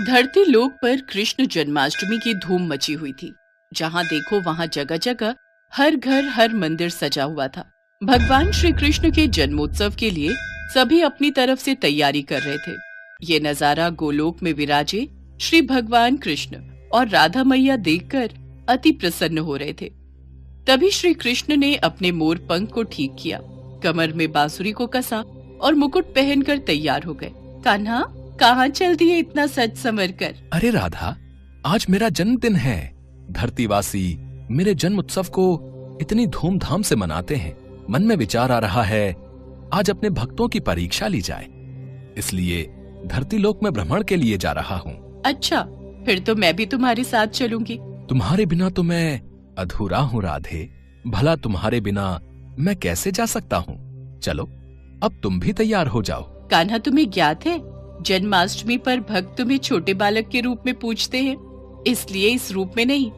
धरती लोक पर कृष्ण जन्माष्टमी की धूम मची हुई थी। जहाँ देखो वहाँ जगह जगह हर घर हर मंदिर सजा हुआ था। भगवान श्री कृष्ण के जन्मोत्सव के लिए सभी अपनी तरफ से तैयारी कर रहे थे। ये नजारा गोलोक में विराजे श्री भगवान कृष्ण और राधा मैया देखकर अति प्रसन्न हो रहे थे। तभी श्री कृष्ण ने अपने मोर पंख को ठीक किया, कमर में बांसुरी को कसा और मुकुट पहनकर तैयार हो गए। कान्हा, कहाँ चल दिए इतना सज संवर कर? अरे राधा, आज मेरा जन्मदिन है। धरतीवासी मेरे जन्म उत्सव को इतनी धूमधाम से मनाते हैं। मन में विचार आ रहा है आज अपने भक्तों की परीक्षा ली जाए, इसलिए धरती लोक में भ्रमण के लिए जा रहा हूँ। अच्छा, फिर तो मैं भी तुम्हारे साथ चलूंगी। तुम्हारे बिना तो मैं अधूरा हूँ राधे। भला तुम्हारे बिना मैं कैसे जा सकता हूँ? चलो, अब तुम भी तैयार हो जाओ। कान्हा, तुम्हें ज्ञात है जन्माष्टमी पर भक्त तुम्हें छोटे बालक के रूप में पूजते हैं, इसलिए इस रूप में नहीं,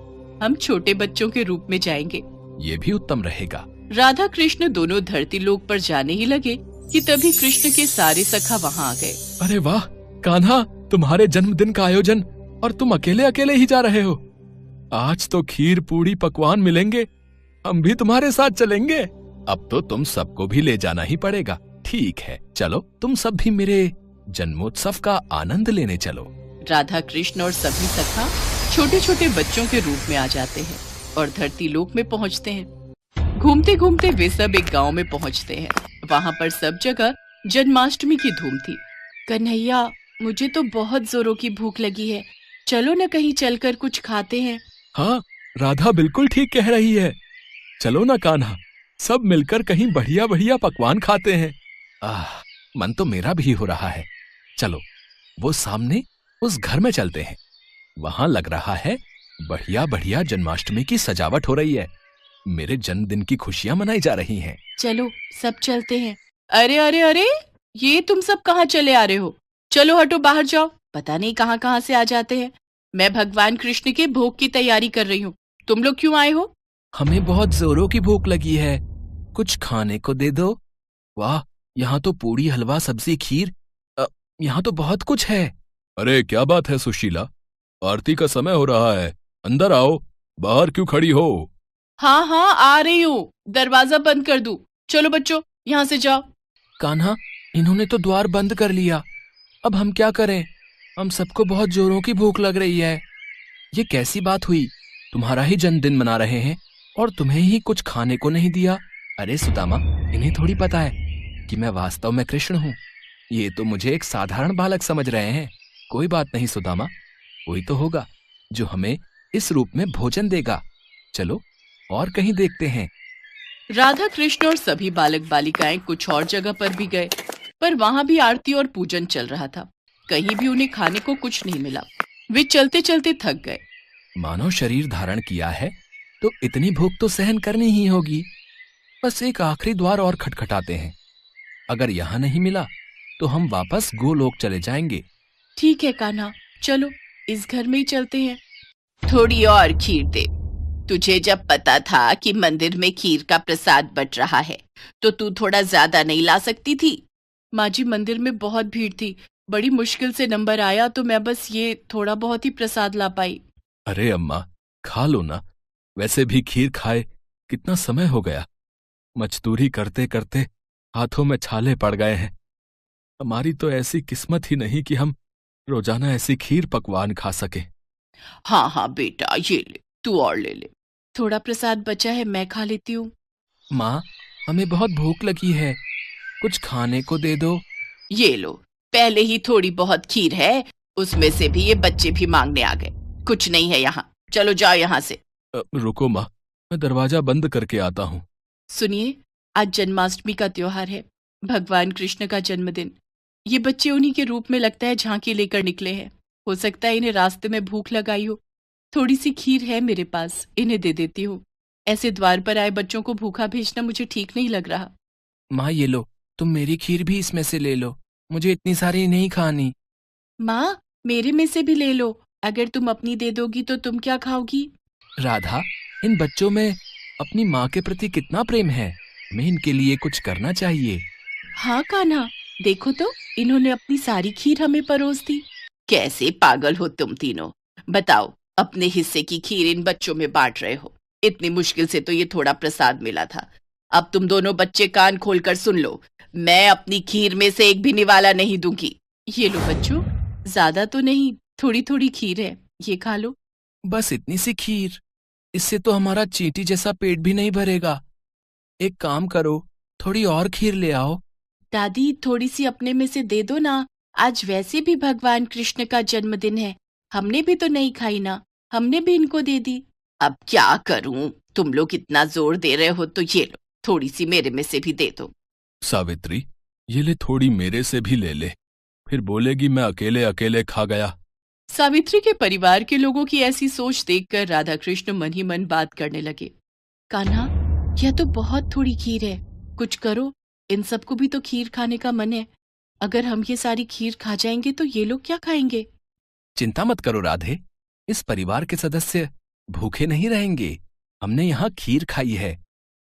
हम छोटे बच्चों के रूप में जाएंगे। ये भी उत्तम रहेगा। राधा कृष्ण दोनों धरती लोक पर जाने ही लगे कि तभी कृष्ण के सारे सखा वहाँ आ गए। अरे वाह कान्हा, तुम्हारे जन्मदिन का आयोजन और तुम अकेले अकेले ही जा रहे हो। आज तो खीर पूड़ी पकवान मिलेंगे, हम भी तुम्हारे साथ चलेंगे। अब तो तुम सबको भी ले जाना ही पड़ेगा। ठीक है, चलो तुम सब भी मेरे जन्मोत्सव का आनंद लेने चलो। राधा कृष्ण और सभी सखा छोटे छोटे बच्चों के रूप में आ जाते हैं और धरती लोक में पहुंचते हैं। घूमते घूमते वे सब एक गांव में पहुंचते हैं। वहां पर सब जगह जन्माष्टमी की धूम थी। कन्हैया, मुझे तो बहुत जोरों की भूख लगी है, चलो न कहीं चलकर कुछ खाते हैं। हाँ, राधा बिल्कुल ठीक कह रही है। चलो ना कान्हा, सब मिलकर कहीं बढ़िया बढ़िया पकवान खाते हैं। मन तो मेरा भी हो रहा है। चलो, वो सामने उस घर में चलते हैं। वहां लग रहा है बढ़िया बढ़िया जन्माष्टमी की सजावट हो रही है। मेरे जन्मदिन की खुशियां मनाई जा रही हैं। चलो, सब चलते हैं। अरे अरे अरे, ये तुम सब कहाँ चले आ रहे हो? चलो हटो, बाहर जाओ। पता नहीं कहाँ कहाँ से आ जाते हैं। मैं भगवान कृष्ण के भोग की तैयारी कर रही हूँ। तुम लोग क्यों आए हो? हमें बहुत जोरों की भूख लगी है, कुछ खाने को दे दो। वाह, यहाँ तो पूड़ी, हलवा, सब्जी, खीर, यहाँ तो बहुत कुछ है। अरे क्या बात है सुशीला, आरती का समय हो रहा है, अंदर आओ। बाहर क्यों खड़ी हो? हाँ हाँ, आ रही हूँ। दरवाजा बंद कर दूं? चलो बच्चों, यहाँ से जाओ। कान्हा, इन्होंने तो द्वार बंद कर लिया। अब हम क्या करें? हम सबको बहुत जोरों की भूख लग रही है। ये कैसी बात हुई? तुम्हारा ही जन्मदिन मना रहे हैं और तुम्हें ही कुछ खाने को नहीं दिया। अरे सुदामा, इन्हें थोड़ी पता है कि मैं वास्तव में कृष्ण हूँ। ये तो मुझे एक साधारण बालक समझ रहे हैं। कोई बात नहीं सुदामा, कोई तो होगा जो हमें इस रूप में भोजन देगा। चलो और कहीं देखते हैं। राधा कृष्ण और सभी बालक बालिकाएं कुछ और जगह पर भी गए, पर वहां भी आरती और पूजन चल रहा था। कहीं भी उन्हें खाने को कुछ नहीं मिला। वे चलते चलते थक गए। मानव शरीर धारण किया है तो इतनी भूख तो सहन करनी ही होगी। बस एक आखिरी द्वार और खटखटाते हैं। अगर यहाँ नहीं मिला तो हम वापस गोलोक चले जाएंगे। ठीक है कान्हा, चलो इस घर में ही चलते हैं। थोड़ी और खीर दे। तुझे जब पता था कि मंदिर में खीर का प्रसाद बट रहा है तो तू थोड़ा ज्यादा नहीं ला सकती थी? माँ जी, मंदिर में बहुत भीड़ थी, बड़ी मुश्किल से नंबर आया तो मैं बस ये थोड़ा बहुत ही प्रसाद ला पाई। अरे अम्मा, खा लो ना। वैसे भी खीर खाए कितना समय हो गया। मजदूरी करते करते हाथों में छाले पड़ गए हैं। हमारी तो ऐसी किस्मत ही नहीं कि हम रोजाना ऐसी खीर पकवान खा सके। हाँ हाँ बेटा, ये ले, तू और ले ले। थोड़ा प्रसाद बचा है, मैं खा लेती हूँ। माँ, हमें बहुत भूख लगी है, कुछ खाने को दे दो। ये लो, पहले ही थोड़ी बहुत खीर है, उसमें से भी ये बच्चे भी मांगने आ गए। कुछ नहीं है यहाँ, चलो जाओ यहाँ से। रुको माँ, मैं दरवाजा बंद करके आता हूँ। सुनिए, आज जन्माष्टमी का त्योहार है, भगवान कृष्ण का जन्मदिन। ये बच्चे उन्हीं के रूप में लगता है झांकी लेकर निकले हैं। हो सकता है इन्हें रास्ते में भूख लगाई हो। थोड़ी सी खीर है मेरे पास, इन्हें दे देती हूँ। ऐसे द्वार पर आए बच्चों को भूखा भेजना मुझे ठीक नहीं लग रहा। माँ ये लो, तुम मेरी खीर भी इसमें से ले लो, मुझे इतनी सारी नहीं खानी। माँ, मेरे में से भी ले लो। अगर तुम अपनी दे दोगी तो तुम क्या खाओगी? राधा, इन बच्चों में अपनी माँ के प्रति कितना प्रेम है, हमें इनके लिए कुछ करना चाहिए। हाँ कान्हा, देखो तो इन्होंने अपनी सारी खीर हमें परोस दी। कैसे पागल हो तुम तीनों। बताओ, अपने हिस्से की खीर इन बच्चों में बांट रहे हो। इतनी मुश्किल से तो ये थोड़ा प्रसाद मिला था। अब तुम दोनों बच्चे कान खोलकर सुन लो, मैं अपनी खीर में से एक भी निवाला नहीं दूंगी। ये लो बच्चों, ज्यादा तो नहीं, थोड़ी थोड़ी खीर है, ये खा लो। बस इतनी सी खीर? इससे तो हमारा चींटी जैसा पेट भी नहीं भरेगा। एक काम करो, थोड़ी और खीर ले आओ। दादी, थोड़ी सी अपने में से दे दो ना। आज वैसे भी भगवान कृष्ण का जन्मदिन है, हमने भी तो नहीं खाई ना, हमने भी इनको दे दी। अब क्या करूं, तुम लोग इतना जोर दे रहे हो तो ये लो, थोड़ी सी मेरे में से भी दे दो। सावित्री, ये ले, थोड़ी मेरे से भी ले ले, फिर बोलेगी मैं अकेले अकेले खा गया। सावित्री के परिवार के लोगों की ऐसी सोच देखकर राधा कृष्ण मन ही मन बात करने लगे। कान्हा, यह तो बहुत थोड़ी खीर है, कुछ करो, इन सबको भी तो खीर खाने का मन है। अगर हम ये सारी खीर खा जाएंगे तो ये लोग क्या खाएंगे? चिंता मत करो राधे, इस परिवार के सदस्य भूखे नहीं रहेंगे। हमने यहाँ खीर खाई है,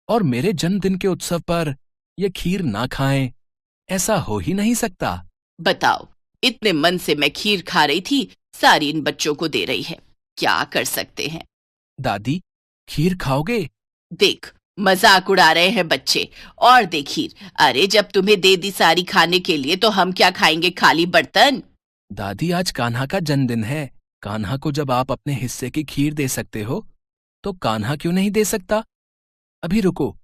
और मेरे जन्मदिन के उत्सव पर ये खीर ना खाएं, ऐसा हो ही नहीं सकता। बताओ, इतने मन से मैं खीर खा रही थी, सारी इन बच्चों को दे रही है, क्या कर सकते हैं? दादी, खीर खाओगे? देख, मजाक उड़ा रहे हैं बच्चे। और दे खीर। अरे जब तुम्हें दे दी सारी खाने के लिए तो हम क्या खाएंगे, खाली बर्तन? दादी, आज कान्हा का जन्मदिन है। कान्हा को जब आप अपने हिस्से की खीर दे सकते हो, तो कान्हा क्यों नहीं दे सकता? अभी रुको,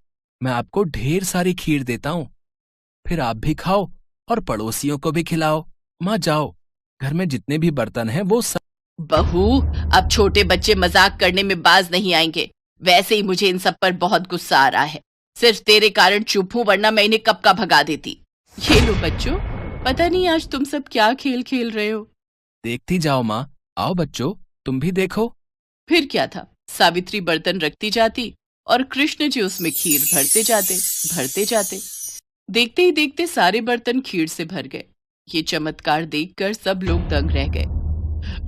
मैं आपको ढेर सारी खीर देता हूँ, फिर आप भी खाओ और पड़ोसियों को भी खिलाओ। माँ जाओ, घर में जितने भी बर्तन हैं वो सब। बहू, अब छोटे बच्चे मजाक करने में बाज नहीं आएंगे। वैसे ही मुझे इन सब पर बहुत गुस्सा आ रहा है। सिर्फ तेरे कारण चुप हूं, वरना मैं इन्हें कब का भगा देती। ये लो बच्चों, पता नहीं आज तुम सब क्या खेल खेल रहे हो। देखती जाओ माँ, आओ बच्चों, तुम भी देखो। फिर क्या था, सावित्री बर्तन रखती जाती और कृष्ण जी उसमें खीर भरते जाते। देखते ही देखते सारे बर्तन खीर से भर गए। ये चमत्कार देखकर सब लोग दंग रह गए।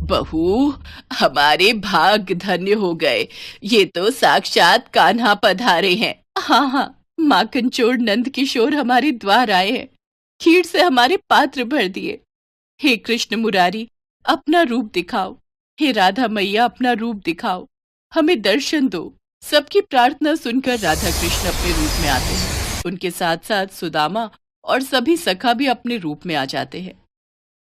बहू, हमारे भाग धन्य हो गए, ये तो साक्षात कान्हा पधारे हैं। हाँ हाँ, माखन चोर नंद किशोर हमारे द्वार आए हैं, खीर से हमारे पात्र भर दिए। हे कृष्ण मुरारी, अपना रूप दिखाओ। हे राधा मैया, अपना रूप दिखाओ, हमें दर्शन दो। सबकी प्रार्थना सुनकर राधा कृष्ण अपने रूप में आते हैं। उनके साथ साथ सुदामा और सभी सखा भी अपने रूप में आ जाते हैं।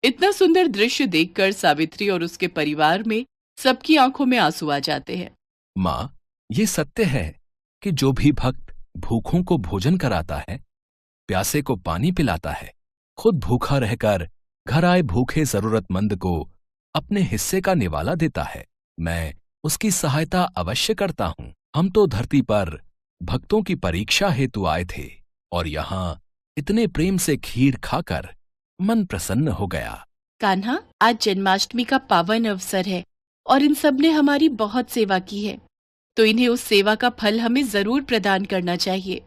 इतना सुंदर दृश्य देखकर सावित्री और उसके परिवार में सबकी आंखों में आंसू आ जाते हैं। माँ, ये सत्य है कि जो भी भक्त भूखों को भोजन कराता है, प्यासे को पानी पिलाता है, खुद भूखा रहकर घर आए भूखे जरूरतमंद को अपने हिस्से का निवाला देता है, मैं उसकी सहायता अवश्य करता हूँ। हम तो धरती पर भक्तों की परीक्षा हेतु आए थे, और यहाँ इतने प्रेम से खीर खाकर मन प्रसन्न हो गया। कान्हा, आज जन्माष्टमी का पावन अवसर है और इन सब ने हमारी बहुत सेवा की है, तो इन्हें उस सेवा का फल हमें जरूर प्रदान करना चाहिए।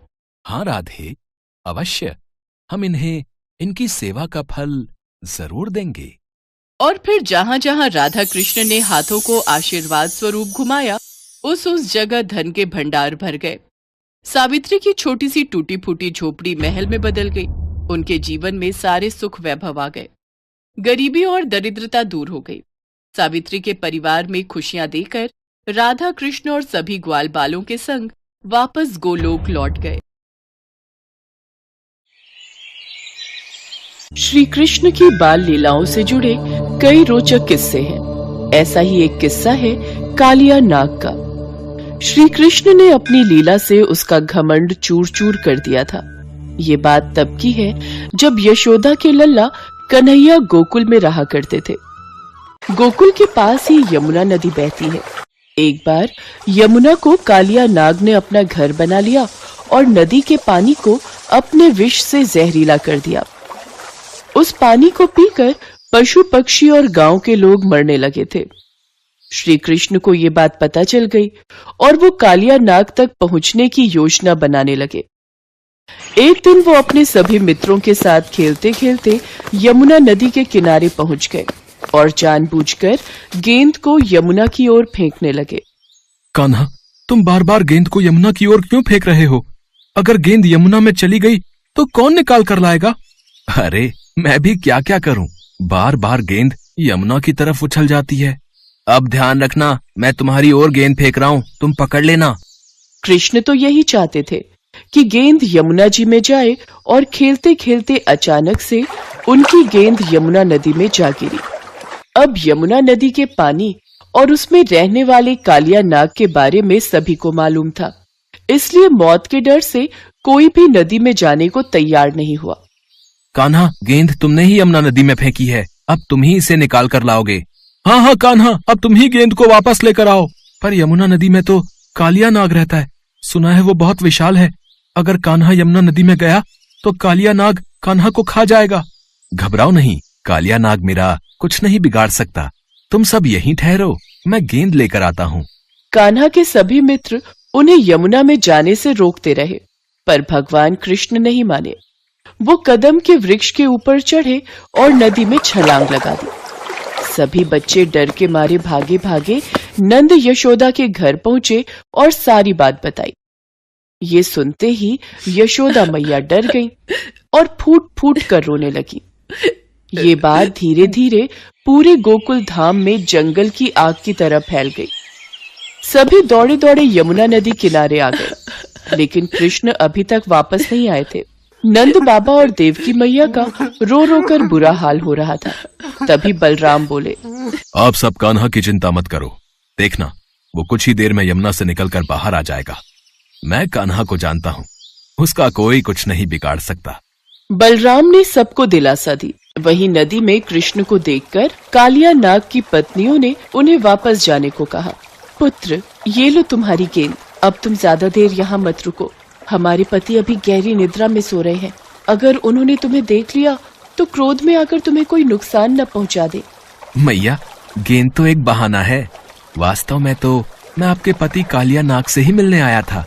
हाँ राधे, अवश्य, हम इन्हें इनकी सेवा का फल जरूर देंगे। और फिर जहाँ जहाँ राधा कृष्ण ने हाथों को आशीर्वाद स्वरूप घुमाया, उस जगह धन के भंडार भर गए। सावित्री की छोटी सी टूटी फूटी झोपड़ी महल में बदल गई। उनके जीवन में सारे सुख वैभव आ गए, गरीबी और दरिद्रता दूर हो गई। सावित्री के परिवार में खुशियां देकर राधा कृष्ण और सभी ग्वाल बालों के संग वापस गोलोक लौट गए। श्री कृष्ण की बाल लीलाओं से जुड़े कई रोचक किस्से हैं। ऐसा ही एक किस्सा है कालिया नाग का। श्री कृष्ण ने अपनी लीला से उसका घमंड चूर चूर कर दिया था। ये बात तब की है जब यशोदा के लल्ला कन्हैया गोकुल में रहा करते थे। गोकुल के पास ही यमुना नदी बहती है। एक बार यमुना को कालिया नाग ने अपना घर बना लिया और नदी के पानी को अपने विष से जहरीला कर दिया। उस पानी को पीकर पशु पक्षी और गांव के लोग मरने लगे थे। श्री कृष्ण को ये बात पता चल गई और वो कालिया नाग तक पहुंचने की योजना बनाने लगे। एक दिन वो अपने सभी मित्रों के साथ खेलते खेलते यमुना नदी के किनारे पहुंच गए और जानबूझकर गेंद को यमुना की ओर फेंकने लगे। कान्हा, तुम बार बार गेंद को यमुना की ओर क्यों फेंक रहे हो? अगर गेंद यमुना में चली गई तो कौन निकाल कर लाएगा? अरे मैं भी क्या क्या करूं, बार बार गेंद यमुना की तरफ उछल जाती है। अब ध्यान रखना, मैं तुम्हारी ओर गेंद फेंक रहा हूँ, तुम पकड़ लेना। कृष्ण तो यही चाहते थे कि गेंद यमुना जी में जाए और खेलते खेलते अचानक से उनकी गेंद यमुना नदी में जा गिरी। अब यमुना नदी के पानी और उसमें रहने वाले कालिया नाग के बारे में सभी को मालूम था, इसलिए मौत के डर से कोई भी नदी में जाने को तैयार नहीं हुआ। कान्हा, गेंद तुमने ही यमुना नदी में फेंकी है, अब तुम ही इसे निकाल कर लाओगे। हाँ हाँ कान्हा, अब तुम ही गेंद को वापस लेकर आओ। पर यमुना नदी में तो कालिया नाग रहता है, सुना है वो बहुत विशाल है। अगर कान्हा यमुना नदी में गया तो कालिया नाग कान्हा को खा जाएगा। घबराओ नहीं, कालिया नाग मेरा कुछ नहीं बिगाड़ सकता, तुम सब यहीं ठहरो, मैं गेंद लेकर आता हूँ। कान्हा के सभी मित्र उन्हें यमुना में जाने से रोकते रहे, पर भगवान कृष्ण नहीं माने। वो कदम के वृक्ष के ऊपर चढ़े और नदी में छलांग लगा दी। सभी बच्चे डर के मारे भागे भागे नंद यशोदा के घर पहुंचे और सारी बात बताई। ये सुनते ही यशोदा मैया डर गईं और फूट फूट कर रोने लगी। ये बात धीरे धीरे पूरे गोकुल धाम में जंगल की आग की तरह फैल गई। सभी दौड़े दौड़े यमुना नदी किनारे आ गए, लेकिन कृष्ण अभी तक वापस नहीं आए थे। नंद बाबा और देवकी मैया का रो रो कर बुरा हाल हो रहा था। तभी बलराम बोले, आप सब कान्हा की चिंता मत करो, देखना वो कुछ ही देर में यमुना से निकलकर बाहर आ जाएगा। मैं कान्हा को जानता हूँ, उसका कोई कुछ नहीं बिगाड़ सकता। बलराम ने सबको दिलासा दी। वहीं नदी में कृष्ण को देखकर कालिया नाग की पत्नियों ने उन्हें वापस जाने को कहा। पुत्र, ये लो तुम्हारी गेंद, अब तुम ज्यादा देर यहाँ मत रुको। हमारे पति अभी गहरी निद्रा में सो रहे हैं, अगर उन्होंने तुम्हें देख लिया तो क्रोध में आकर तुम्हें कोई नुकसान न पहुँचा दे। मैया, गेंद तो एक बहाना है, वास्तव में तो मैं आपके पति कालिया नाग से ही मिलने आया था।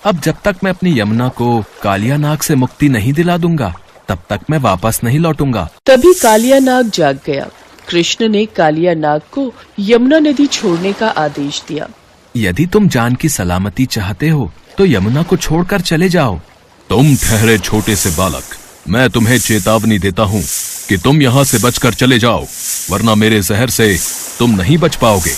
अब जब तक मैं अपनी यमुना को कालिया नाग से मुक्ति नहीं दिला दूंगा, तब तक मैं वापस नहीं लौटूंगा। तभी कालिया नाग जाग गया। कृष्ण ने कालिया नाग को यमुना नदी छोड़ने का आदेश दिया। यदि तुम जान की सलामती चाहते हो तो यमुना को छोड़कर चले जाओ। तुम ठहरे छोटे से बालक, मैं तुम्हें चेतावनी देता हूँ कि तुम यहाँ से बचकर चले जाओ, वरना मेरे जहर से तुम नहीं बच पाओगे।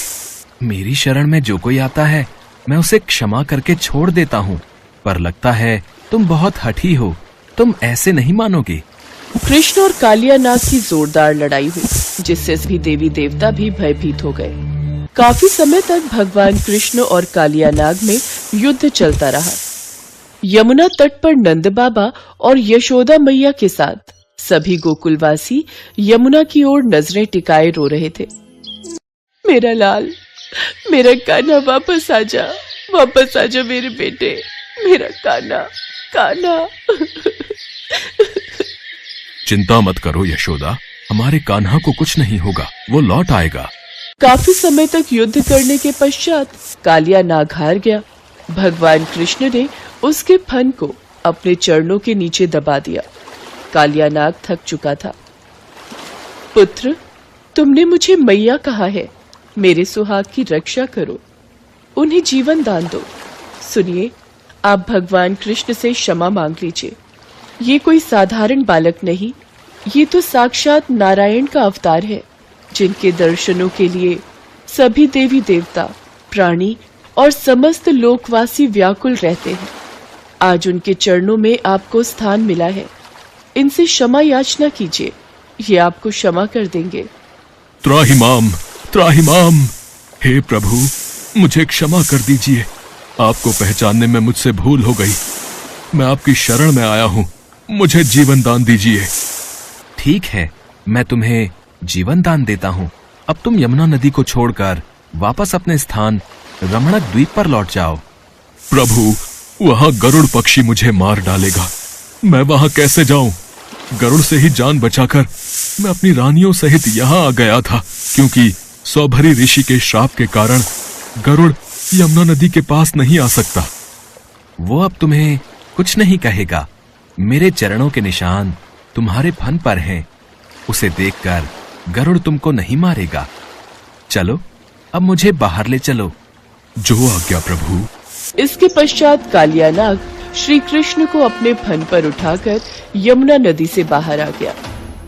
मेरी शरण में जो कोई आता है मैं उसे क्षमा करके छोड़ देता हूँ, पर लगता है तुम बहुत हठी हो, तुम ऐसे नहीं मानोगे। कृष्ण और कालिया नाग की जोरदार लड़ाई हुई, जिससे सभी देवी देवता भी भयभीत हो गए। काफी समय तक भगवान कृष्ण और कालिया नाग में युद्ध चलता रहा। यमुना तट पर नंद बाबा और यशोदा मैया के साथ सभी गोकुलवासी यमुना की ओर नजरें टिकाए रो रहे थे। मेरा लाल, मेरा कान्हा, वापस आजा मेरे बेटे, मेरा कान्हा, कान्हा। चिंता मत करो यशोदा, हमारे कान्हा को कुछ नहीं होगा, वो लौट आएगा। काफी समय तक युद्ध करने के पश्चात कालिया नाग हार गया। भगवान कृष्ण ने उसके फन को अपने चरणों के नीचे दबा दिया। कालिया नाग थक चुका था। पुत्र, तुमने मुझे मैया कहा है, मेरे सुहाग की रक्षा करो, उन्हें जीवन दान दो। सुनिए, आप भगवान कृष्ण से क्षमा मांग लीजिए। ये कोई साधारण बालक नहीं, ये तो साक्षात नारायण का अवतार है, जिनके दर्शनों के लिए सभी देवी देवता, प्राणी और समस्त लोकवासी व्याकुल रहते हैं। आज उनके चरणों में आपको स्थान मिला है, इनसे क्षमा याचना कीजिए, ये आपको क्षमा कर देंगे। त्राहिमाम, त्राहिमाम, हे प्रभु, मुझे क्षमा कर दीजिए, आपको पहचानने में मुझसे भूल हो गई। मैं आपकी शरण में आया हूँ, मुझे जीवन दान दीजिए। ठीक है, मैं तुम्हें जीवन दान देता हूँ। अब तुम यमुना नदी को छोड़कर वापस अपने स्थान रमणक द्वीप पर लौट जाओ। प्रभु, वहाँ गरुड़ पक्षी मुझे मार डालेगा, मैं वहाँ कैसे जाऊं? गरुड़ से ही जान बचाकर मैं अपनी रानियों सहित यहाँ आ गया था, क्योंकि सौभरी ऋषि के श्राप के कारण गरुड़ यमुना नदी के पास नहीं आ सकता। वो अब तुम्हें कुछ नहीं कहेगा, मेरे चरणों के निशान तुम्हारे फन पर हैं, उसे देखकर गरुड़ तुमको नहीं मारेगा। चलो, अब मुझे बाहर ले चलो। जो आज्ञा प्रभु। इसके पश्चात कालिया नाग श्री कृष्ण को अपने फन पर उठाकर यमुना नदी से बाहर आ गया।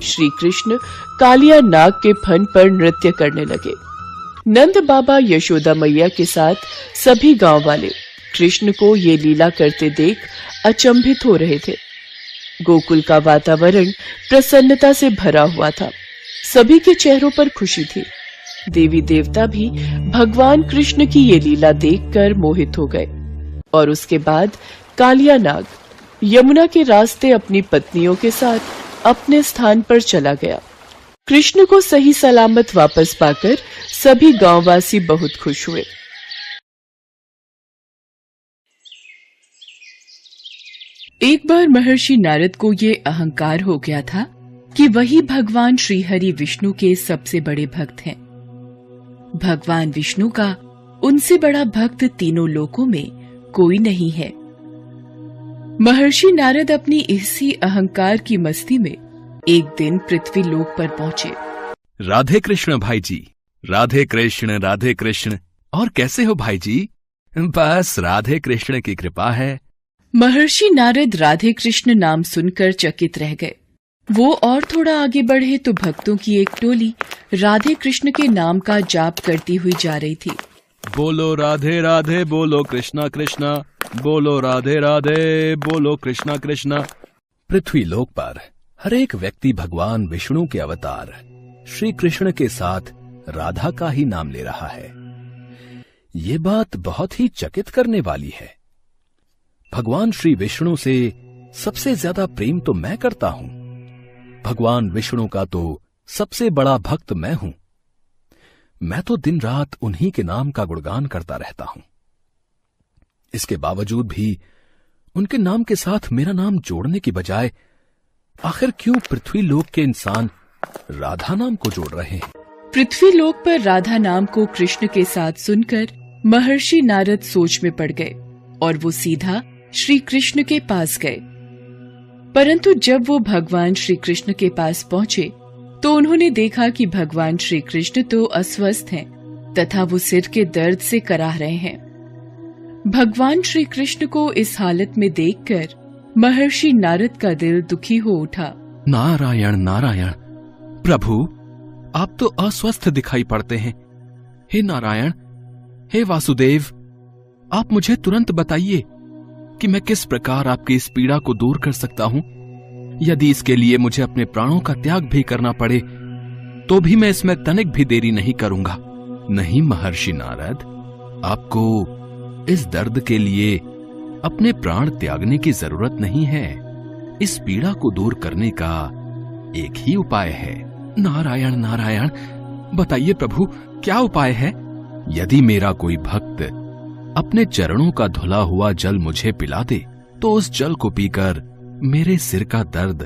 श्री कृष्ण कालिया नाग के फन पर नृत्य करने लगे। नंद बाबा यशोदा मैया के साथ सभी गांव वाले कृष्ण को ये लीला करते देख अचंभित हो रहे थे। गोकुल का वातावरण प्रसन्नता से भरा हुआ था। सभी के चेहरों पर खुशी थी। देवी देवता भी भगवान कृष्ण की ये लीला देखकर मोहित हो गए। और उसके बाद कालिया नाग यमुना के रास्ते अपनी पत्नियों के साथ अपने स्थान पर चला गया। कृष्ण को सही सलामत वापस पाकर सभी गांववासी बहुत खुश हुए। एक बार महर्षि नारद को ये अहंकार हो गया था कि वही भगवान श्री हरि विष्णु के सबसे बड़े भक्त हैं। भगवान विष्णु का उनसे बड़ा भक्त तीनों लोकों में कोई नहीं है। महर्षि नारद अपनी इसी अहंकार की मस्ती में एक दिन पृथ्वी लोक पर पहुंचे। राधे कृष्ण भाई जी, राधे कृष्ण, राधे कृष्ण। और कैसे हो भाई जी? बस राधे कृष्ण की कृपा है। महर्षि नारद राधे कृष्ण नाम सुनकर चकित रह गए। वो और थोड़ा आगे बढ़े तो भक्तों की एक टोली राधे कृष्ण के नाम का जाप करती हुई जा रही थी। बोलो राधे राधे, बोलो कृष्णा कृष्णा, बोलो राधे राधे, बोलो कृष्णा कृष्णा। पृथ्वी लोक पर हर एक व्यक्ति भगवान विष्णु के अवतार श्री कृष्ण के साथ राधा का ही नाम ले रहा है। ये बात बहुत ही चकित करने वाली है। भगवान श्री विष्णु से सबसे ज्यादा प्रेम तो मैं करता हूं। भगवान विष्णु का तो सबसे बड़ा भक्त मैं हूं। मैं तो दिन रात उन्हीं के नाम का गुणगान करता रहता हूं। इसके बावजूद भी उनके नाम के साथ मेरा नाम जोड़ने की बजाय आखिर क्यों पृथ्वी लोक के इंसान राधा नाम को जोड़ रहे हैं? पृथ्वी लोक पर राधा नाम को कृष्ण के साथ सुनकर महर्षि नारद सोच में पड़ गए और वो सीधा श्री कृष्ण के पास गए। परंतु जब वो भगवान श्री कृष्ण के पास पहुंचे तो उन्होंने देखा कि भगवान श्री कृष्ण तो अस्वस्थ हैं तथा वो सिर के दर्द से कराह रहे हैं। भगवान श्री कृष्ण को इस हालत में देखकर महर्षि नारद का दिल दुखी हो उठा। नारायण नारायण, प्रभु आप तो अस्वस्थ दिखाई पड़ते हैं। हे नारायण, हे वासुदेव, आप मुझे तुरंत बताइए कि मैं किस प्रकार आपकी इस पीड़ा को दूर कर सकता हूं। यदि इसके लिए मुझे अपने प्राणों का त्याग भी करना पड़े तो भी मैं इसमें तनिक भी देरी नहीं करूंगा। नहीं महर्षि नारद, आपको इस दर्द के लिए अपने प्राण त्यागने की जरूरत नहीं है। इस पीड़ा को दूर करने का एक ही उपाय है। नारायण नारायण, बताइए प्रभु, क्या उपाय है? यदि मेरा कोई भक्त अपने चरणों का धुला हुआ जल मुझे पिला दे तो उस जल को पीकर मेरे सिर का दर्द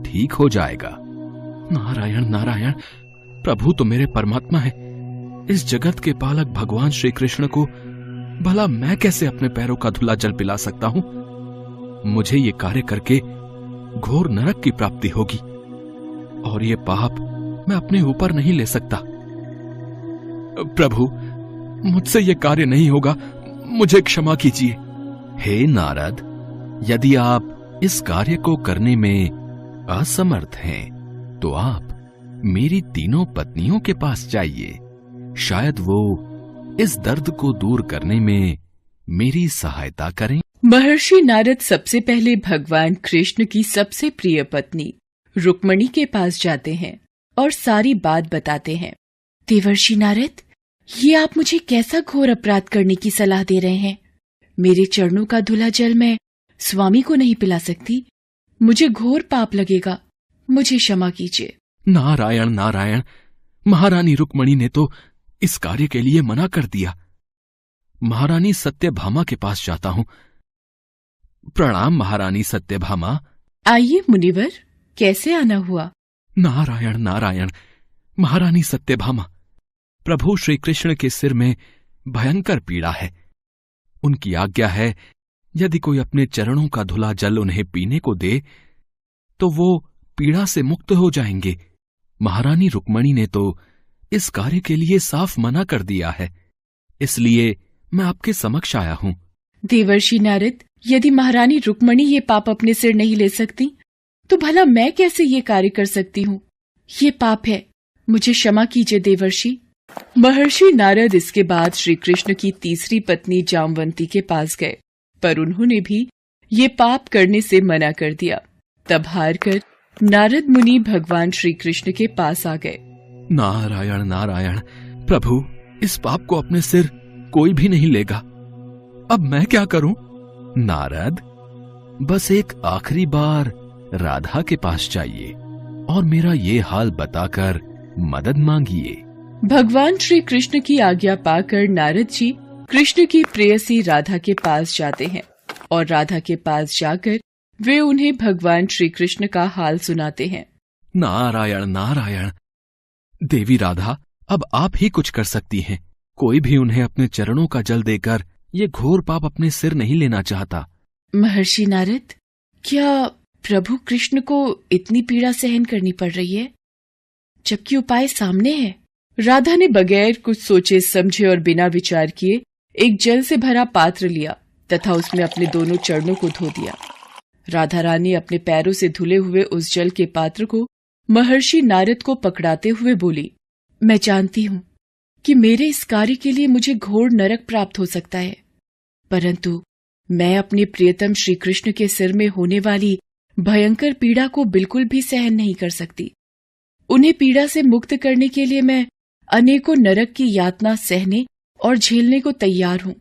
ठीक हो जाएगा। नारायण नारायण, प्रभु तो मेरे परमात्मा है। इस जगत के पालक भगवान श्री कृष्ण को भला मैं कैसे अपने पैरों का धुला जल पिला सकता हूं? मुझे ये कार्य करके घोर नरक की प्राप्ति होगी और ये पाप मैं अपने ऊपर नहीं ले सकता। प्रभु, मुझसे ये कार्य नहीं होगा, मुझे क्षमा कीजिए। हे नारद, यदि आप इस कार्य को करने में असमर्थ हैं तो आप मेरी तीनों पत्नियों के पास जाइए। शायद वो इस दर्द को दूर करने में मेरी सहायता करें। महर्षि नारद सबसे पहले भगवान कृष्ण की सबसे प्रिय पत्नी रुक्मणी के पास जाते हैं और सारी बात बताते हैं। देवर्षि नारद, ये आप मुझे कैसा घोर अपराध करने की सलाह दे रहे हैं? मेरे चरणों का धुला जल मैं स्वामी को नहीं पिला सकती। मुझे घोर पाप लगेगा, मुझे क्षमा कीजिए। नारायण नारायण, महारानी रुक्मणी ने तो इस कार्य के लिए मना कर दिया। महारानी सत्यभामा के पास जाता हूं। प्रणाम महारानी सत्यभामा। आइए मुनिवर, कैसे आना हुआ? नारायण नारायण, महारानी सत्यभामा, प्रभु श्री कृष्ण के सिर में भयंकर पीड़ा है। उनकी आज्ञा है यदि कोई अपने चरणों का धुला जल उन्हें पीने को दे तो वो पीड़ा से मुक्त हो जाएंगे। महारानी रुक्मणी ने तो इस कार्य के लिए साफ मना कर दिया है, इसलिए मैं आपके समक्ष आया हूं। देवर्षि नारद, यदि महारानी रुक्मणी ये पाप अपने सिर नहीं ले सकती तो भला मैं कैसे ये कार्य कर सकती हूँ? ये पाप है, मुझे क्षमा कीजिए देवर्षि। महर्षि नारद इसके बाद श्री कृष्ण की तीसरी पत्नी जामवंती के पास गए, पर उन्होंने भी ये पाप करने से मना कर दिया। तब हार कर नारद मुनि भगवान श्री कृष्ण के पास आ गए। नारायण नारायण, प्रभु इस पाप को अपने सिर कोई भी नहीं लेगा, अब मैं क्या करूं? नारद, बस एक आखिरी बार राधा के पास जाइए और मेरा ये हाल बताकर मदद मांगिए। भगवान श्री कृष्ण की आज्ञा पाकर नारद जी कृष्ण की प्रेयसी राधा के पास जाते हैं और राधा के पास जाकर वे उन्हें भगवान श्री कृष्ण का हाल सुनाते हैं। नारायण नारायण, देवी राधा अब आप ही कुछ कर सकती हैं। कोई भी उन्हें अपने चरणों का जल देकर ये घोर पाप अपने सिर नहीं लेना चाहता। महर्षि नारद, क्या प्रभु कृष्ण को इतनी पीड़ा सहन करनी पड़ रही है, जबकि उपाय सामने है? राधा ने बगैर कुछ सोचे समझे और बिना विचार किए एक जल से भरा पात्र लिया तथा उसमें अपने दोनों चरणों को धो दिया। राधा रानी अपने पैरों से धुले हुए उस जल के पात्र को महर्षि नारद को पकड़ाते हुए बोली, मैं जानती हूँ कि मेरे इस कार्य के लिए मुझे घोर नरक प्राप्त हो सकता है, परंतु मैं अपने प्रियतम श्री कृष्ण के सिर में होने वाली भयंकर पीड़ा को बिल्कुल भी सहन नहीं कर सकती। उन्हें पीड़ा से मुक्त करने के लिए मैं अनेकों नरक की यातना सहने और झेलने को तैयार हूँ।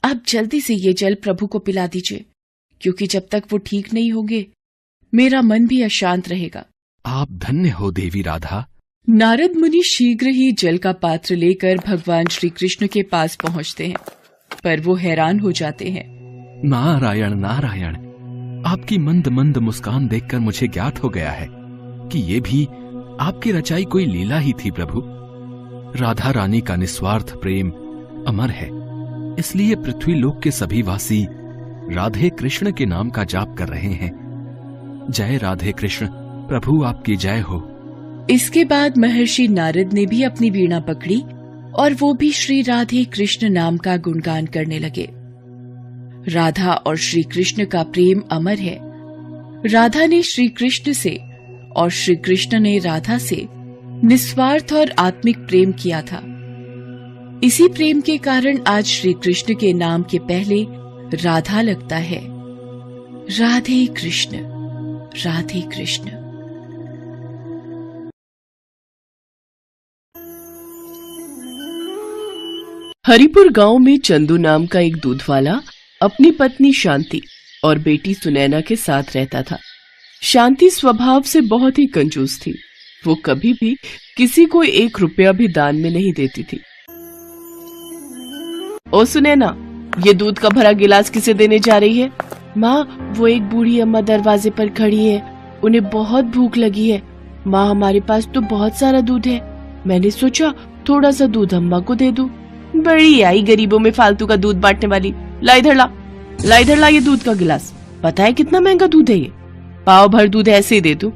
आप जल्दी से ये जल प्रभु को पिला दीजिए, क्योंकि जब तक वो ठीक नहीं होंगे मेरा मन भी अशांत रहेगा। आप धन्य हो देवी राधा। नारद मुनि शीघ्र ही जल का पात्र लेकर भगवान श्री कृष्ण के पास पहुंचते हैं, पर वो हैरान हो जाते हैं। नारायण नारायण, आपकी मंद मंद मुस्कान देखकर मुझे ज्ञात हो गया है कि ये भी आपकी रचाई कोई लीला ही थी प्रभु। राधा रानी का निस्वार्थ प्रेम अमर है, इसलिए पृथ्वी लोक के सभी वासी राधे कृष्ण के नाम का जाप कर रहे हैं। जय राधे कृष्ण, प्रभु आपकी जय हो। इसके बाद महर्षि नारद ने भी अपनी वीणा पकड़ी और वो भी श्री राधे कृष्ण नाम का गुणगान करने लगे। राधा और श्री कृष्ण का प्रेम अमर है। राधा ने श्री कृष्ण से और श्री कृष्ण ने राधा से निस्वार्थ और आत्मिक प्रेम किया था। इसी प्रेम के कारण आज श्री कृष्ण के नाम के पहले राधा लगता है। राधे कृष्ण, राधे कृष्ण। हरिपुर गांव में चंदू नाम का एक दूध वाला अपनी पत्नी शांति और बेटी सुनैना के साथ रहता था। शांति स्वभाव से बहुत ही कंजूस थी। वो कभी भी किसी को 1 रुपया भी दान में नहीं देती थी। ओ सुनैना, ये दूध का भरा गिलास किसे देने जा रही है? माँ, वो एक बूढ़ी अम्मा दरवाजे पर खड़ी है, उन्हें बहुत भूख लगी है। माँ, हमारे पास तो बहुत सारा दूध है, मैंने सोचा थोड़ा सा दूध अम्मा को दे दूं। बड़ी आई गरीबों में फालतू का दूध बांटने वाली। ला इधर ला ये दूध का गिलास। पता है कितना महंगा दूध है ये? पाव भर दूध ऐसे ही दे दूं।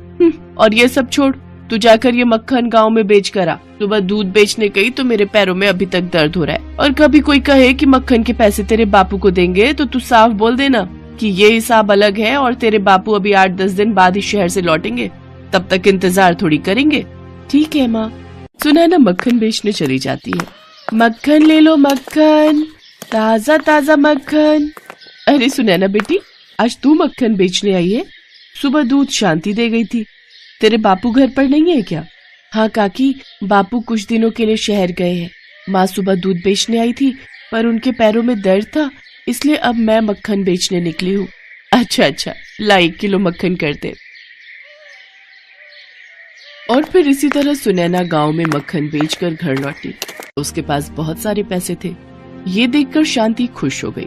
और ये सब छोड़, तू जाकर ये मक्खन गांव में बेच कर आ। सुबह दूध बेचने गई तो मेरे पैरों में अभी तक दर्द हो रहा है। और कभी कोई कहे कि मक्खन के पैसे तेरे बापू को देंगे तो तू साफ बोल देना कि ये हिसाब अलग है और तेरे बापू अभी 8-10 दिन बाद ही शहर से लौटेंगे, तब तक इंतजार थोड़ी करेंगे। ठीक है माँ। सुनैना मक्खन बेचने चली जाती है। मक्खन ले लो मक्खन, ताजा ताजा मक्खन। अरे सुनैना बेटी, आज तू मक्खन बेचने आई है? सुबह दूध शांति दे गई थी, तेरे बापू घर पर नहीं है क्या? हाँ काकी, बापू कुछ दिनों के लिए शहर गए हैं। माँ सुबह दूध बेचने आई थी पर उनके पैरों में दर्द था, इसलिए अब मैं मक्खन बेचने निकली हूँ। अच्छा, ला 1 किलो मक्खन कर दे। और फिर इसी तरह सुनैना गांव में मक्खन बेचकर घर लौटी। उसके पास बहुत सारे पैसे थे। ये देखकर शांति खुश हो गई।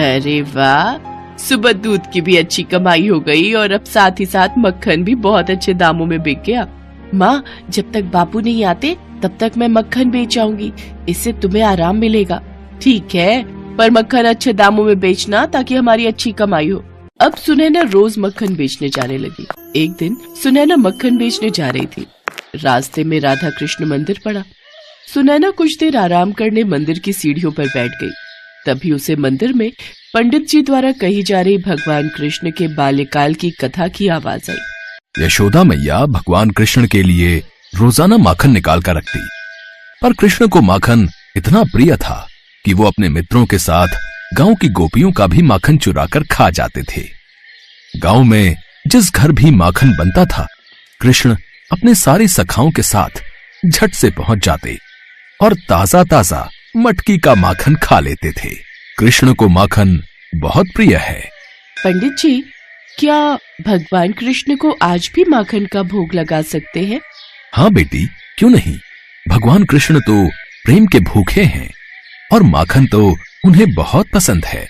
अरे वाह, सुबह दूध की भी अच्छी कमाई हो गई और अब साथ ही साथ मक्खन भी बहुत अच्छे दामों में बिक गया। माँ, जब तक बापू नहीं आते तब तक मैं मक्खन बेच आऊंगी, इससे तुम्हें आराम मिलेगा। ठीक है, पर मक्खन अच्छे दामों में बेचना ताकि हमारी अच्छी कमाई हो। अब सुनैना रोज मक्खन बेचने जाने लगी। एक दिन सुनैना मक्खन बेचने जा रही थी। रास्ते में राधा कृष्ण मंदिर पड़ा। सुनैना कुछ देर आराम करने मंदिर की सीढ़ियों पर बैठ गई। तभी उसे मंदिर में पंडित जी द्वारा कही जा रही भगवान कृष्ण के बाल्यकाल की कथा की आवाज आई। यशोदा मैया भगवान कृष्ण के लिए रोजाना माखन निकाल कर रखती, पर कृष्ण को माखन इतना प्रिय था कि वो अपने मित्रों के साथ गांव की गोपियों का भी माखन चुराकर खा जाते थे। गांव में जिस घर भी माखन बनता था, कृष्ण अपने सारी सखाओं के साथ झट से पहुंच जाते और ताजा ताजा मटकी का माखन खा लेते थे। कृष्ण को माखन बहुत प्रिय है। पंडित जी, क्या भगवान कृष्ण को आज भी माखन का भोग लगा सकते हैं? हाँ बेटी, क्यों नहीं। भगवान कृष्ण तो प्रेम के भूखे हैं और माखन तो उन्हें बहुत पसंद है।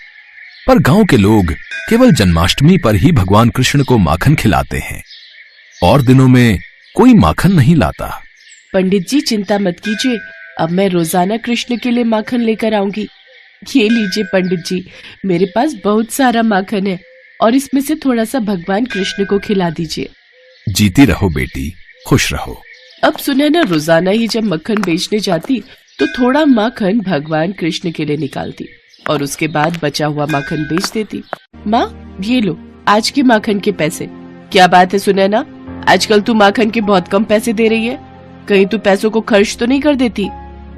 पर गांव के लोग केवल जन्माष्टमी पर ही भगवान कृष्ण को माखन खिलाते हैं, और दिनों में कोई माखन नहीं लाता। पंडित जी, चिंता मत कीजिए, अब मैं रोजाना कृष्ण के लिए माखन लेकर आऊंगी। ये लीजिए पंडित जी, मेरे पास बहुत सारा माखन है और इसमें से थोड़ा सा भगवान कृष्ण को खिला दीजिए। जीती रहो बेटी, खुश रहो। अब सुनैना रोजाना ही जब मक्खन बेचने जाती तो थोड़ा माखन भगवान कृष्ण के लिए निकालती और उसके बाद बचा हुआ माखन बेच देती। माँ, ये लो आज के माखन के पैसे। क्या बात है सुनैना, आजकल तू माखन के बहुत कम पैसे दे रही है, कहीं तू पैसों को खर्च तो नहीं कर देती?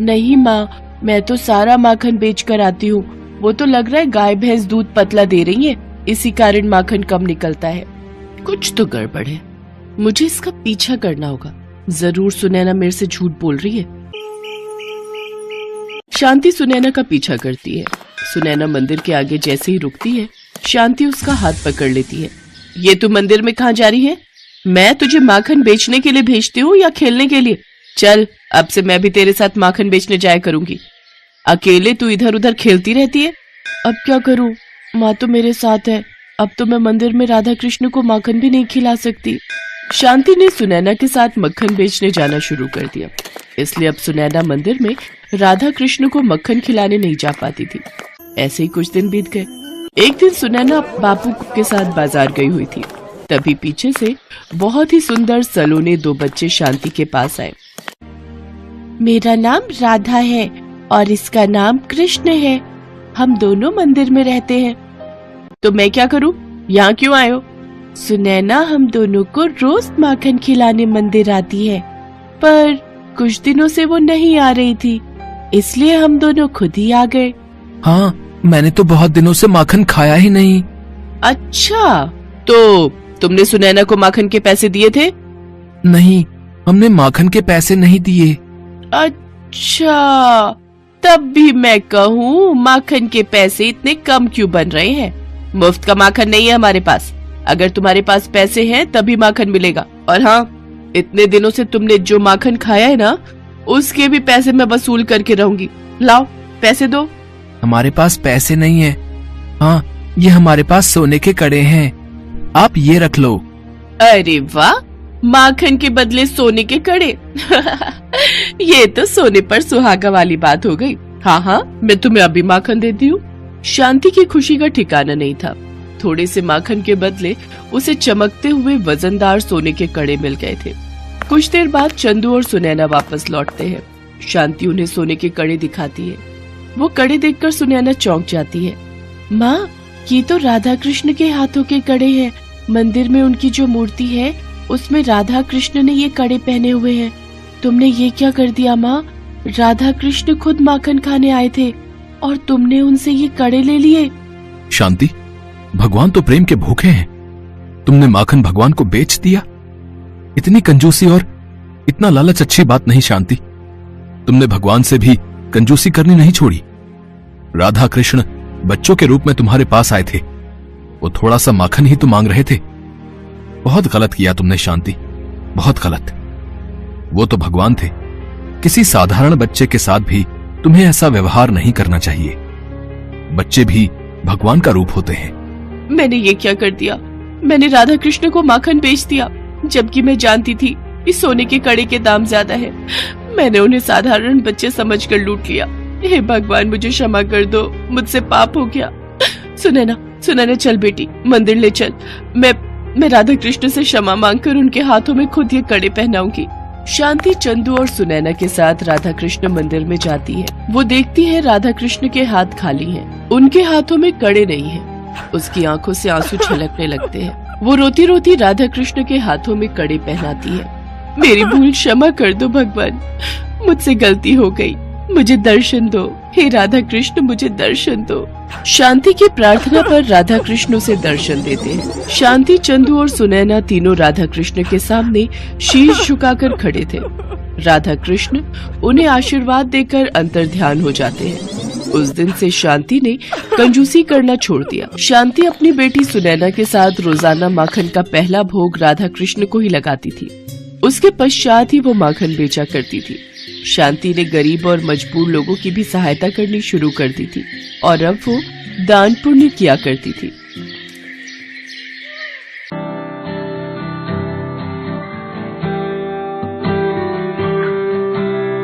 नहीं माँ, मैं तो सारा माखन बेच कर आती हूँ। वो तो लग रहा है गाय भैंस दूध पतला दे रही है, इसी कारण माखन कम निकलता है। कुछ तो गड़बड़ है, मुझे इसका पीछा करना होगा। जरूर सुनैना मेरे से झूठ बोल रही है। शांति सुनैना का पीछा करती है। सुनैना मंदिर के आगे जैसे ही रुकती है, शांति उसका हाथ पकड़ लेती है। ये तू मंदिर में कहाँ जा रही है? मैं तुझे माखन बेचने के लिए भेजती हूँ या खेलने के लिए? चल, अब से मैं भी तेरे साथ माखन बेचने जाया करूंगी। अकेले तू इधर उधर खेलती रहती है। अब क्या करूं, माँ तो मेरे साथ है। अब तो मैं मंदिर में राधा कृष्ण को माखन भी नहीं खिला सकती। शांति ने सुनैना के साथ मक्खन बेचने जाना शुरू कर दिया, इसलिए अब सुनैना मंदिर में राधा कृष्ण को मक्खन खिलाने नहीं जा पाती थी। ऐसे ही कुछ दिन बीत गए। एक दिन सुनैना बापू के साथ बाजार गई हुई थी, तभी पीछे से बहुत ही सुंदर सलोने दो बच्चे शांति के पास आए। मेरा नाम राधा है और इसका नाम कृष्ण है। हम दोनों मंदिर में रहते हैं। तो मैं क्या करूं? यहाँ क्यों आए हो? सुनैना हम दोनों को रोज माखन खिलाने मंदिर आती है, पर कुछ दिनों से वो नहीं आ रही थी, इसलिए हम दोनों खुद ही आ गए। हाँ, मैंने तो बहुत दिनों से माखन खाया ही नहीं। अच्छा, तो तुमने सुनैना को माखन के पैसे दिए थे? नहीं, हमने माखन के पैसे नहीं दिए। अच्छा, तब भी मैं कहूँ माखन के पैसे इतने कम क्यों बन रहे हैं? मुफ्त का माखन नहीं है हमारे पास। अगर तुम्हारे पास पैसे हैं तभी माखन मिलेगा। और हाँ, इतने दिनों से तुमने जो माखन खाया है ना, उसके भी पैसे मैं वसूल करके रहूंगी। लाओ पैसे दो। हमारे पास पैसे नहीं है। हाँ, ये हमारे पास सोने के कड़े हैं, आप ये रख लो। अरे वाह, माखन के बदले सोने के कड़े। ये तो सोने पर सुहागा वाली बात हो गई। हाँ हाँ, मैं तुम्हें अभी माखन देती हूँ। शांति की खुशी का ठिकाना नहीं था। थोड़े से माखन के बदले उसे चमकते हुए वजनदार सोने के कड़े मिल गए थे। कुछ देर बाद चंदू और सुनैना वापस लौटते हैं। शांति उन्हें सोने के कड़े दिखाती है। वो कड़े देखकर सुनैना चौंक जाती है। माँ, ये तो राधा कृष्ण के हाथों के कड़े हैं। मंदिर में उनकी जो मूर्ति है उसमें राधा कृष्ण ने ये कड़े पहने हुए हैं। तुमने ये क्या कर दिया माँ? राधा कृष्ण खुद माखन खाने आए थे और तुमने उनसे ये कड़े ले लिए। शांति, भगवान तो प्रेम के भूखे हैं, तुमने माखन भगवान को बेच दिया। इतनी कंजूसी और इतना लालच अच्छी बात नहीं शांति। तुमने भगवान से भी कंजूसी करनी नहीं छोड़ी। राधा कृष्ण बच्चों के रूप में तुम्हारे पास आए थे, वो थोड़ा सा माखन ही तो मांग रहे थे। बहुत गलत किया तुमने शांति, बहुत गलत। वो तो भगवान थे, किसी साधारण बच्चे के साथ भी तुम्हें ऐसा व्यवहार नहीं करना चाहिए। बच्चे भी भगवान का रूप होते हैं। मैंने ये क्या कर दिया? मैंने राधा कृष्ण को माखन बेच दिया, जबकि मैं जानती थी इस सोने के कड़े के दाम ज्यादा है। मैंने उन्हें साधारण बच्चे समझकर लूट लिया। हे भगवान, मुझे क्षमा कर दो, मुझसे पाप हो गया। सुनैना, सुनैना चल बेटी, मंदिर ले चल। मैं राधा कृष्ण से क्षमा मांगकर उनके हाथों में खुद ये कड़े पहनाऊंगी। शांति चंदू और सुनैना के साथ राधा कृष्ण मंदिर में जाती है। वो देखती है राधा कृष्ण के हाथ खाली हैं, उनके हाथों में कड़े नहीं हैं। उसकी आंखों से आंसू छलकने लगते हैं। वो रोती रोती राधा कृष्ण के हाथों में कड़े पहनाती है। मेरी भूल क्षमा कर दो भगवान, मुझसे गलती हो गई, मुझे दर्शन दो, हे राधा कृष्ण मुझे दर्शन दो। शांति की प्रार्थना पर राधा कृष्ण उसे दर्शन देते हैं। शांति, चंदू और सुनैना तीनों राधा कृष्ण के सामने शीश झुकाकर खड़े थे। राधा कृष्ण उन्हें आशीर्वाद देकर अंतर्ध्यान हो जाते हैं। उस दिन से शांति ने कंजूसी करना छोड़ दिया। शांति अपनी बेटी सुनैना के साथ रोजाना माखन का पहला भोग राधा कृष्ण को ही लगाती थी। उसके पश्चात ही वो माखन बेचा करती थी। शांति ने गरीब और मजबूर लोगों की भी सहायता करनी शुरू कर दी थी और अब वो दान पुण्य किया करती थी।